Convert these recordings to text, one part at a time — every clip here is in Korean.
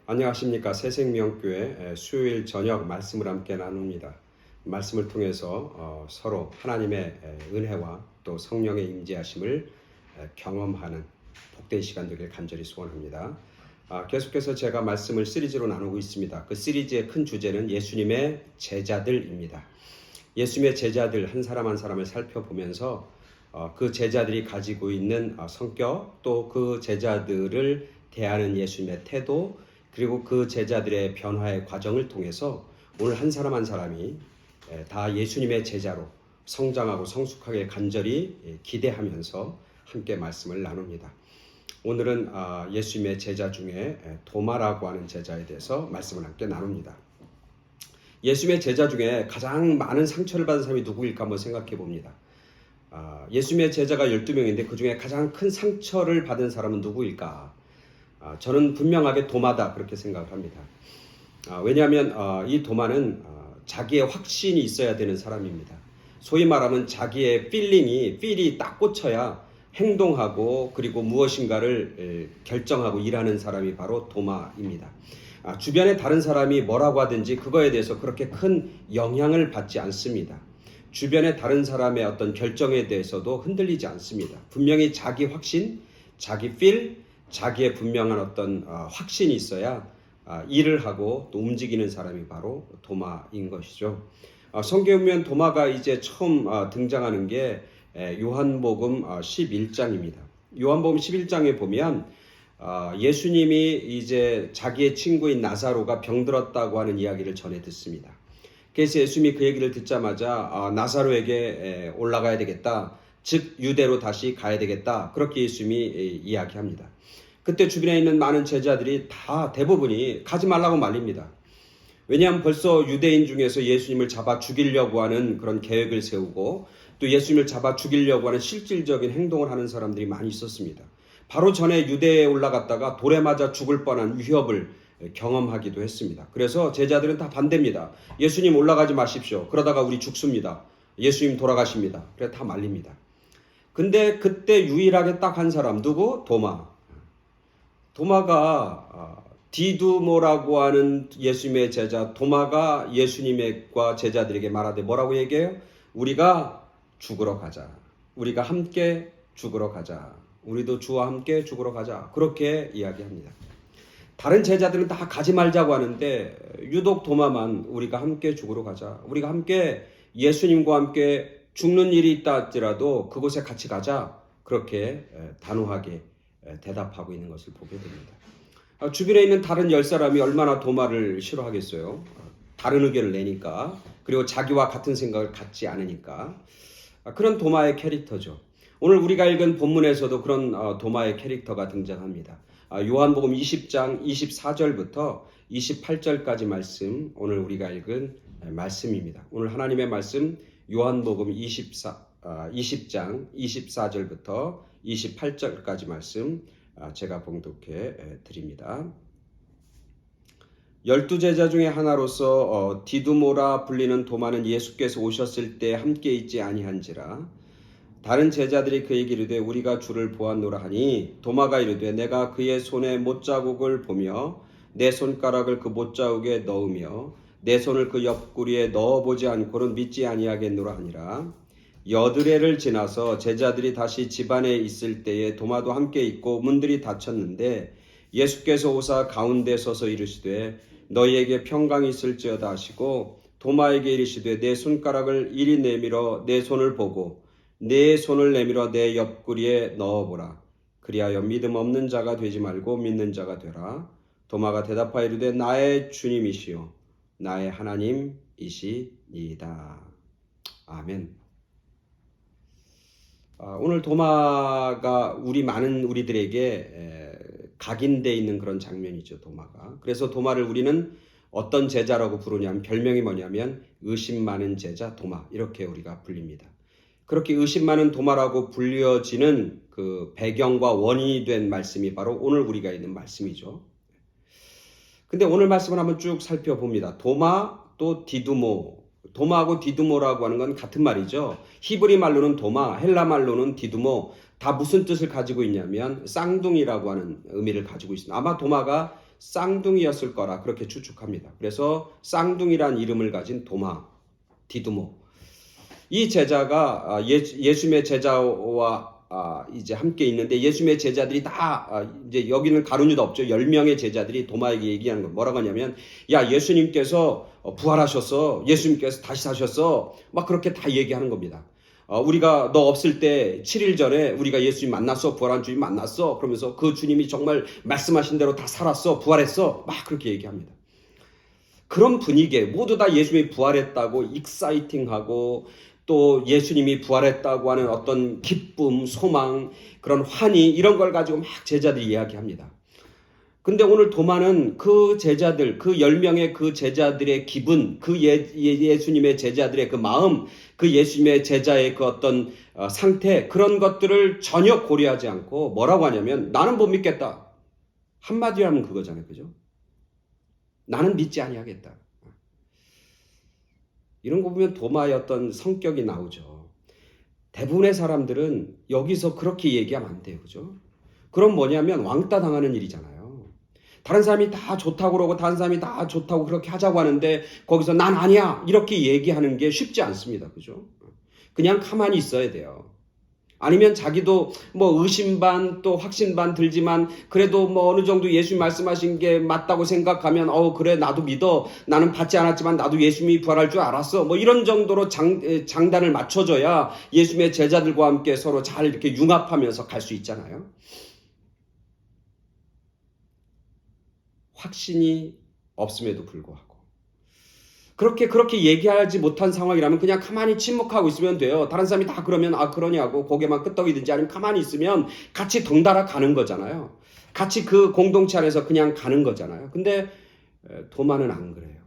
안녕하십니까. 새생명교회 수요일 저녁 말씀을 함께 나눕니다. 말씀을 통해서 서로 하나님의 은혜와 또 성령의 임재하심을 경험하는 복된 시간 되길 간절히 소원합니다. 계속해서 제가 말씀을 시리즈로 나누고 있습니다. 그 시리즈의 큰 주제는 예수님의 제자들입니다. 예수님의 제자들 한 사람 한 사람을 살펴보면서 그 제자들이 가지고 있는 성격, 또 그 제자들을 대하는 예수님의 태도, 그리고 그 제자들의 변화의 과정을 통해서 오늘 한 사람 한 사람이 다 예수님의 제자로 성장하고 성숙하게 간절히 기대하면서 함께 말씀을 나눕니다. 오늘은 예수님의 제자 중에 도마라고 하는 제자에 대해서 말씀을 함께 나눕니다. 예수님의 제자 중에 가장 많은 상처를 받은 사람이 누구일까 한번 생각해 봅니다. 예수님의 제자가 12명인데 그 중에 가장 큰 상처를 받은 사람은 누구일까? 저는 분명하게 도마다 그렇게 생각을 합니다. 왜냐하면 이 도마는 자기의 확신이 있어야 되는 사람입니다. 소위 말하면 자기의 필이 딱 꽂혀야 행동하고 그리고 무엇인가를 결정하고 일하는 사람이 바로 도마입니다. 주변에 다른 사람이 뭐라고 하든지 그거에 대해서 그렇게 큰 영향을 받지 않습니다. 주변에 다른 사람의 어떤 결정에 대해서도 흔들리지 않습니다. 분명히 자기 확신, 자기 자기의 분명한 어떤 확신이 있어야 일을 하고 또 움직이는 사람이 바로 도마인 것이죠. 성경에 보면 도마가 이제 처음 등장하는 게 요한복음 11장입니다. 요한복음 11장에 보면 예수님이 이제 자기의 친구인 나사로가 병들었다고 하는 이야기를 전해 듣습니다. 그래서 예수님이 그 얘기를 듣자마자 나사로에게 올라가야 되겠다. 즉 유대로 다시 가야 되겠다. 그렇게 예수님이 이야기합니다. 그때 주변에 있는 많은 제자들이 다 대부분이 가지 말라고 말립니다. 왜냐하면 벌써 유대인 중에서 예수님을 잡아 죽이려고 하는 그런 계획을 세우고 또 예수님을 잡아 죽이려고 하는 실질적인 행동을 하는 사람들이 많이 있었습니다. 바로 전에 유대에 올라갔다가 돌에 맞아 죽을 뻔한 위협을 경험하기도 했습니다. 그래서 제자들은 다 반대입니다. 예수님 올라가지 마십시오. 그러다가 우리 죽습니다. 예수님 돌아가십니다. 그래 다 말립니다. 근데 그때 유일하게 딱 한 사람 누구? 도마가 디두모라고 하는 예수님의 제자 도마가 예수님과 제자들에게 말하되 뭐라고 얘기해요? 우리가 죽으러 가자. 우리가 함께 죽으러 가자. 우리도 주와 함께 죽으러 가자. 그렇게 이야기합니다. 다른 제자들은 다 가지 말자고 하는데 유독 도마만 우리가 함께 죽으러 가자. 우리가 함께 예수님과 함께 죽는 일이 있다 할지라도 그곳에 같이 가자. 그렇게 단호하게 대답하고 있는 것을 보게 됩니다. 주변에 있는 다른 10사람이 얼마나 도마를 싫어하겠어요. 다른 의견을 내니까. 그리고 자기와 같은 생각을 갖지 않으니까. 그런 도마의 캐릭터죠. 오늘 우리가 읽은 본문에서도 그런 도마의 캐릭터가 등장합니다. 요한복음 20장 24절부터 28절까지 말씀, 오늘 우리가 읽은 말씀입니다. 오늘 하나님의 말씀 요한복음 20장 24절부터 28절까지 말씀 제가 봉독해 드립니다. 12제자 중에 하나로서 디두모라 불리는 도마는 예수께서 오셨을 때 함께 있지 아니한지라. 다른 제자들이 그에게 이르되 우리가 주를 보았노라 하니 도마가 이르되 내가 그의 손에 못자국을 보며 내 손가락을 그 못자국에 넣으며 내 손을 그 옆구리에 넣어보지 않고는 믿지 아니하겠노라 하니라. 여드레를 지나서 제자들이 다시 집안에 있을 때에 도마도 함께 있고 문들이 닫혔는데 예수께서 오사 가운데 서서 이르시되 너희에게 평강이 있을지어다 하시고 도마에게 이르시되 내 손가락을 이리 내밀어 내 손을 보고 내 손을 내밀어 내 옆구리에 넣어보라. 그리하여 믿음 없는 자가 되지 말고 믿는 자가 되라. 도마가 대답하여 이르되 나의 주님이시요 나의 하나님이시니이다. 아멘. 오늘 도마가 많은 우리들에게 각인되어 있는 그런 장면이죠. 도마가. 그래서 도마를 우리는 어떤 제자라고 부르냐면 별명이 뭐냐면 의심 많은 제자 도마 이렇게 우리가 불립니다. 그렇게 의심 많은 도마라고 불려지는 그 배경과 원인이 된 말씀이 바로 오늘 우리가 있는 말씀이죠. 근데 오늘 말씀을 한번 쭉 살펴봅니다. 도마 또 디두모. 도마하고 디두모라고 하는 건 같은 말이죠. 히브리 말로는 도마, 헬라 말로는 디두모. 다 무슨 뜻을 가지고 있냐면 쌍둥이라고 하는 의미를 가지고 있습니다. 아마 도마가 쌍둥이였을 거라 그렇게 추측합니다. 그래서 쌍둥이란 이름을 가진 도마, 디두모. 이 제자가 예수님의 제자와 이제 함께 있는데 예수님의 제자들이 다 이제 여기는 가룟 유다 없죠. 10명의 제자들이 도마에게 얘기하는 거 뭐라고 하냐면 야 예수님께서 부활하셨어. 예수님께서 다시 사셨어. 막 그렇게 다 얘기하는 겁니다. 우리가 너 없을 때 7일 전에 우리가 예수님 만났어. 부활한 주님 만났어. 그러면서 그 주님이 정말 말씀하신 대로 다 살았어. 부활했어. 막 그렇게 얘기합니다. 그런 분위기에 모두 다 예수님이 부활했다고 익사이팅하고 또 예수님이 부활했다고 하는 어떤 기쁨, 소망, 그런 환희 이런 걸 가지고 막 제자들이 이야기합니다. 근데 오늘 도마는 그 제자들, 그 10명의 그 제자들의 기분, 그 예수님의 제자들의 그 마음, 그 예수님의 제자의 그 어떤 상태, 그런 것들을 전혀 고려하지 않고 뭐라고 하냐면 나는 못 믿겠다. 한마디로 하면 그거잖아요. 그죠? 나는 믿지 아니하겠다. 이런 거 보면 도마의 어떤 성격이 나오죠. 대부분의 사람들은 여기서 그렇게 얘기하면 안 돼요. 그죠? 그럼 뭐냐면 왕따 당하는 일이잖아요. 다른 사람이 다 좋다고 그러고 다른 사람이 다 좋다고 그렇게 하자고 하는데 거기서 난 아니야 이렇게 얘기하는 게 쉽지 않습니다. 그죠? 그냥 가만히 있어야 돼요. 아니면 자기도 뭐 의심 반 또 확신 반 들지만 그래도 뭐 어느 정도 예수님 말씀하신 게 맞다고 생각하면 그래 나도 믿어. 나는 받지 않았지만 나도 예수님이 부활할 줄 알았어. 뭐 이런 정도로 장단을 맞춰줘야 예수님의 제자들과 함께 서로 잘 이렇게 융합하면서 갈 수 있잖아요. 확신이 없음에도 불구하고 그렇게 얘기하지 못한 상황이라면 그냥 가만히 침묵하고 있으면 돼요. 다른 사람이 다 그러면 그러냐고 고개만 끄덕이든지 아니면 가만히 있으면 같이 덩달아 가는 거잖아요. 같이 그 공동체 안에서 그냥 가는 거잖아요. 근데 도마는 안 그래요.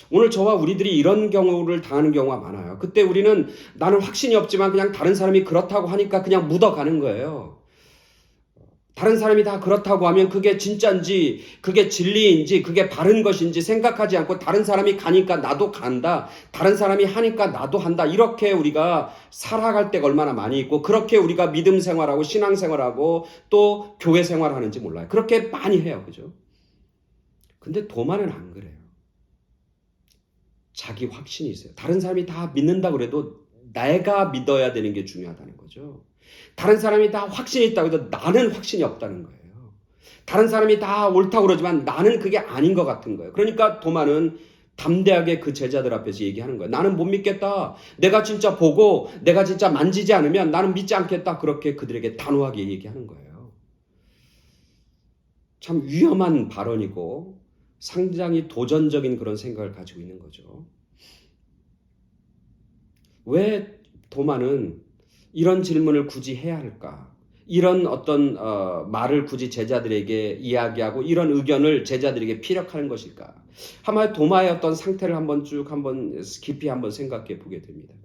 오늘 저와 우리들이 이런 경우를 당하는 경우가 많아요. 그때 우리는 나는 확신이 없지만 그냥 다른 사람이 그렇다고 하니까 그냥 묻어가는 거예요. 다른 사람이 다 그렇다고 하면 그게 진짜인지 그게 진리인지 그게 바른 것인지 생각하지 않고 다른 사람이 가니까 나도 간다. 다른 사람이 하니까 나도 한다. 이렇게 우리가 살아갈 때가 얼마나 많이 있고 그렇게 우리가 믿음 생활하고 신앙 생활하고 또 교회 생활하는지 몰라요. 그렇게 많이 해요. 그죠? 근데 도마는 안 그래요. 자기 확신이 있어요. 다른 사람이 다 믿는다고 그래도 내가 믿어야 되는 게 중요하다는 거죠. 다른 사람이 다 확신이 있다고 해도 나는 확신이 없다는 거예요. 다른 사람이 다 옳다고 그러지만 나는 그게 아닌 것 같은 거예요. 그러니까 도마는 담대하게 그 제자들 앞에서 얘기하는 거예요. 나는 못 믿겠다. 내가 진짜 보고 내가 진짜 만지지 않으면 나는 믿지 않겠다. 그렇게 그들에게 단호하게 얘기하는 거예요. 참 위험한 발언이고 상당히 도전적인 그런 생각을 가지고 있는 거죠. 왜 도마는 이런 질문을 굳이 해야 할까? 이런 어떤 말을 굳이 제자들에게 이야기하고 이런 의견을 제자들에게 피력하는 것일까? 아마 도마의 어떤 상태를 한번 깊이 한번 생각해 보게 됩니다.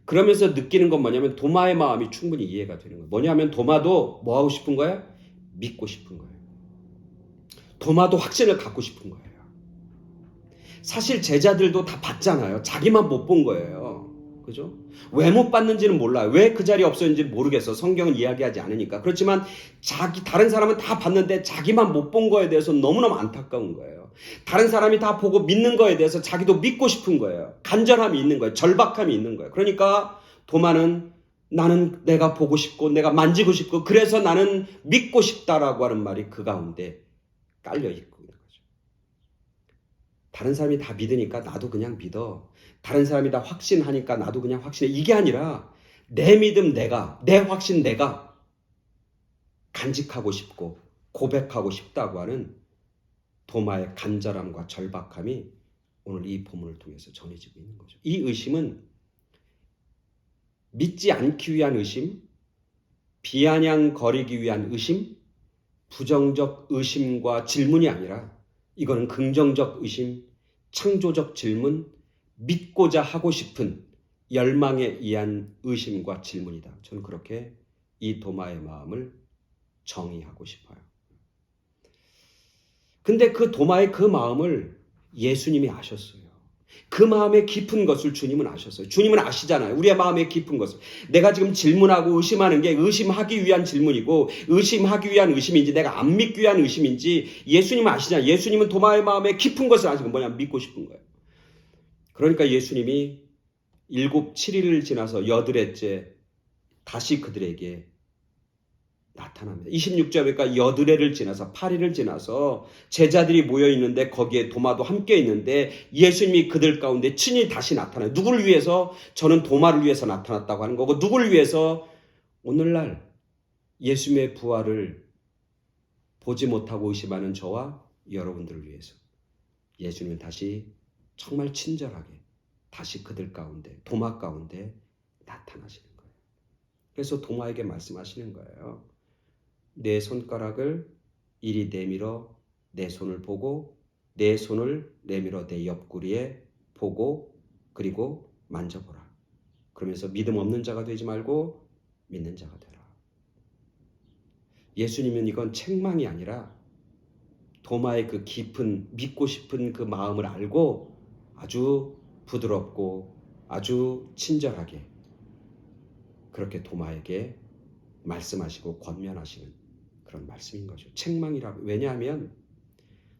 그러면서 느끼는 건 뭐냐면 도마의 마음이 충분히 이해가 되는 거예요. 뭐냐면 도마도 뭐 하고 싶은 거예요? 믿고 싶은 거예요. 도마도 확신을 갖고 싶은 거예요. 사실 제자들도 다 봤잖아요. 자기만 못 본 거예요. 그죠? 왜 못 봤는지는 몰라요. 왜 그 자리에 없었는지 모르겠어. 성경은 이야기하지 않으니까. 그렇지만 다른 사람은 다 봤는데 자기만 못 본 거에 대해서 너무너무 안타까운 거예요. 다른 사람이 다 보고 믿는 거에 대해서 자기도 믿고 싶은 거예요. 간절함이 있는 거예요. 절박함이 있는 거예요. 그러니까 도마는 나는 내가 보고 싶고 내가 만지고 싶고 그래서 나는 믿고 싶다라고 하는 말이 그 가운데 깔려 있고 있는 거죠. 다른 사람이 다 믿으니까 나도 그냥 믿어. 다른 사람이 다 확신하니까 나도 그냥 확신해. 이게 아니라 내 믿음 내가, 내 확신 내가 간직하고 싶고 고백하고 싶다고 하는 도마의 간절함과 절박함이 오늘 이 본문을 통해서 전해지고 있는 거죠. 이 의심은 믿지 않기 위한 의심, 비아냥거리기 위한 의심, 부정적 의심과 질문이 아니라 이거는 긍정적 의심, 창조적 질문, 믿고자 하고 싶은 열망에 의한 의심과 질문이다. 저는 그렇게 이 도마의 마음을 정의하고 싶어요. 근데 그 도마의 그 마음을 예수님이 아셨어요. 그 마음의 깊은 것을 주님은 아셨어요. 주님은 아시잖아요. 우리의 마음의 깊은 것을. 내가 지금 질문하고 의심하는 게 의심하기 위한 질문이고 의심하기 위한 의심인지 내가 안 믿기 위한 의심인지 예수님은 아시잖아요. 예수님은 도마의 마음의 깊은 것을 아시고 뭐냐 믿고 싶은 거예요. 그러니까 예수님이 7일을 지나서 8회째 다시 그들에게 나타납니다. 26절이니까 8회를 지나서 8일을 지나서 제자들이 모여 있는데 거기에 도마도 함께 있는데 예수님이 그들 가운데 친히 다시 나타나요. 누구를 위해서? 저는 도마를 위해서 나타났다고 하는 거고 누구를 위해서? 오늘날 예수님의 부활을 보지 못하고 의심하는 저와 여러분들을 위해서 예수님은 다시 정말 친절하게 다시 그들 가운데 도마 가운데 나타나시는 거예요. 그래서 도마에게 말씀하시는 거예요. 내 손가락을 이리 내밀어 내 손을 보고 내 손을 내밀어 내 옆구리에 보고 그리고 만져보라. 그러면서 믿음 없는 자가 되지 말고 믿는 자가 되라. 예수님은 이건 책망이 아니라 도마의 그 깊은 믿고 싶은 그 마음을 알고 아주 부드럽고 아주 친절하게 그렇게 도마에게 말씀하시고 권면하시는 그런 말씀인 거죠. 책망이라고. 왜냐하면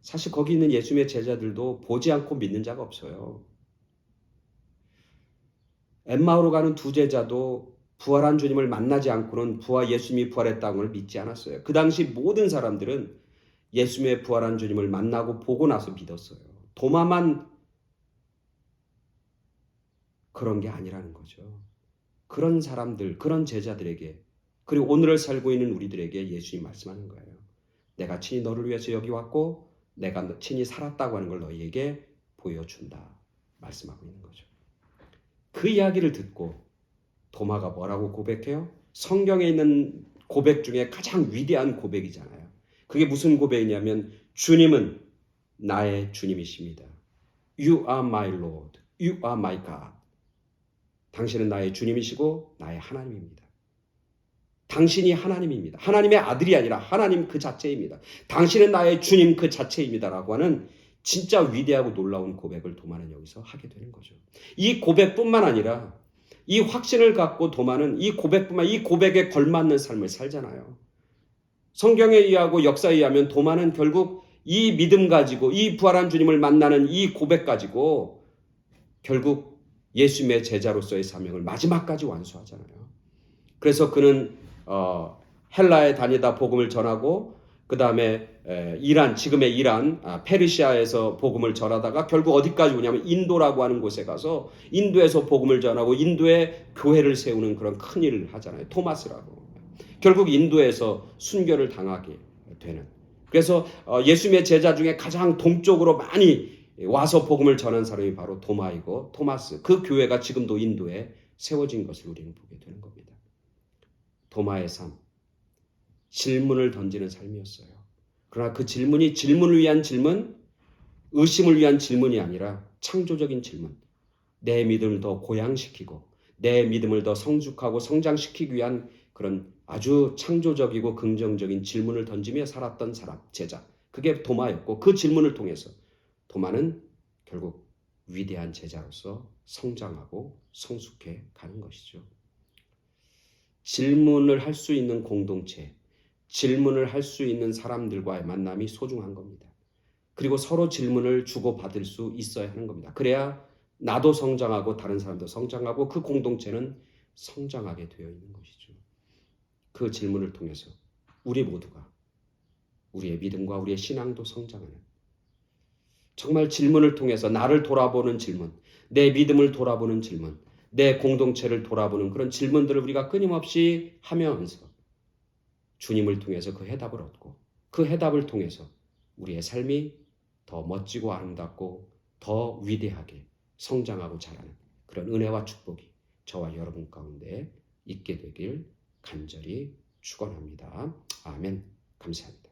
사실 거기 있는 예수님의 제자들도 보지 않고 믿는 자가 없어요. 엠마오로 가는 두 제자도 부활한 주님을 만나지 않고는 예수님이 부활했다는 걸 믿지 않았어요. 그 당시 모든 사람들은 예수님의 부활한 주님을 만나고 보고 나서 믿었어요. 도마만 그런 게 아니라는 거죠. 그런 사람들, 그런 제자들에게 그리고 오늘을 살고 있는 우리들에게 예수님이 말씀하는 거예요. 내가 친히 너를 위해서 여기 왔고 내가 친히 살았다고 하는 걸 너희에게 보여준다. 말씀하고 있는 거죠. 그 이야기를 듣고 도마가 뭐라고 고백해요? 성경에 있는 고백 중에 가장 위대한 고백이잖아요. 그게 무슨 고백이냐면 주님은 나의 주님이십니다. You are my Lord. You are my God. 당신은 나의 주님이시고 나의 하나님입니다. 당신이 하나님입니다. 하나님의 아들이 아니라 하나님 그 자체입니다. 당신은 나의 주님 그 자체입니다라고 하는 진짜 위대하고 놀라운 고백을 도마는 여기서 하게 되는 거죠. 이 고백뿐만 아니라 이 확신을 갖고 도마는 이 고백에 걸맞는 삶을 살잖아요. 성경에 의하고 역사에 의하면 도마는 결국 이 믿음 가지고 이 부활한 주님을 만나는 이 고백 가지고 결국 예수님의 제자로서의 사명을 마지막까지 완수하잖아요. 그래서 그는 헬라에 다니다 복음을 전하고 그 다음에 지금의 이란, 페르시아에서 복음을 전하다가 결국 어디까지 오냐면 인도라고 하는 곳에 가서 인도에서 복음을 전하고 인도에 교회를 세우는 그런 큰 일을 하잖아요. 토마스라고. 결국 인도에서 순교를 당하게 되는. 그래서 예수님의 제자 중에 가장 동쪽으로 많이 와서 복음을 전한 사람이 바로 도마이고 토마스. 그 교회가 지금도 인도에 세워진 것을 우리는 보게 되는 겁니다. 도마의 삶, 질문을 던지는 삶이었어요. 그러나 그 질문을 위한 질문, 의심을 위한 질문이 아니라 창조적인 질문. 내 믿음을 더 고양시키고 내 믿음을 더 성숙하고 성장시키기 위한 그런 아주 창조적이고 긍정적인 질문을 던지며 살았던 사람, 제자. 그게 도마였고 그 질문을 통해서 도마는 결국 위대한 제자로서 성장하고 성숙해 가는 것이죠. 질문을 할 수 있는 공동체, 질문을 할 수 있는 사람들과의 만남이 소중한 겁니다. 그리고 서로 질문을 주고받을 수 있어야 하는 겁니다. 그래야 나도 성장하고 다른 사람도 성장하고 그 공동체는 성장하게 되어 있는 것이죠. 그 질문을 통해서 우리 모두가 우리의 믿음과 우리의 신앙도 성장하는 정말 질문을 통해서 나를 돌아보는 질문, 내 믿음을 돌아보는 질문, 내 공동체를 돌아보는 그런 질문들을 우리가 끊임없이 하면서 주님을 통해서 그 해답을 얻고 그 해답을 통해서 우리의 삶이 더 멋지고 아름답고 더 위대하게 성장하고 자라는 그런 은혜와 축복이 저와 여러분 가운데 있게 되길 간절히 축원합니다. 아멘. 감사합니다.